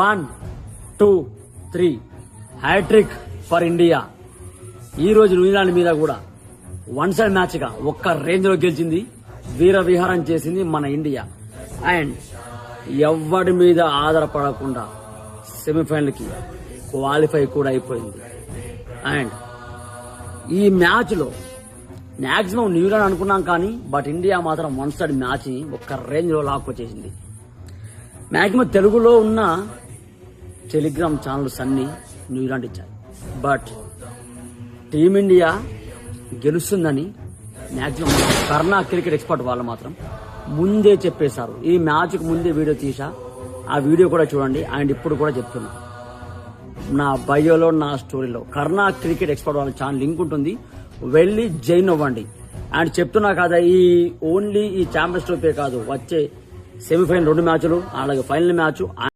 1, 2, 3 hat trick for India. ఈ రోజు New Zealand మీద కూడా వన్ సైడ్ మ్యాచ్ గా ఒక్క రేంజ్ లో గెలిచింది, వీర విహారం చేసింది మన ఇండియా. అండ్ ఎవ్వడి మీద ఆధారపడకుండా సెమీఫైనల్ కి క్వాలిఫై కూడా అయిపోయింది. అండ్ ఈ మ్యాచ్ లో మాక్సిమం న్యూజిలాండ్ అనుకున్నాం కానీ బట్ ఇండియా మాత్రం వన్ సైడ్ మ్యాచ్ ని ఒక్క రేంజ్ లో లాక్కొచ్చేసింది. మాక్సిమం తెలుగులో ఉన్న టెలిగ్రామ్ ఛానల్స్ అన్ని న్యూజిలాండ్ ఇచ్చాయి, బట్ టీమిండియా గెలుస్తుందని మాక్సిమం కర్ణా క్రికెట్ ఎక్స్పర్ట్ వాళ్ళు మాత్రం ముందే చెప్పేశారు. ఈ మ్యాచ్కు ముందే వీడియో తీసా, ఆ వీడియో కూడా చూడండి. అండ్ ఇప్పుడు కూడా చెప్తున్నా, నా బయోలో నా స్టోరీలో కర్ణా క్రికెట్ ఎక్స్పర్ట్ వాళ్ళ ఛానల్ లింక్ ఉంటుంది, వెళ్ళి జాయిన్ అవ్వండి. అండ్ చెప్తున్నా కదా, ఈ ఓన్లీ ఈ ఛాంపియన్స్ ట్రోఫీ కాదు, వచ్చే సెమీఫైనల్ 2 మ్యాచ్లు అలాగే ఫైనల్ మ్యాచ్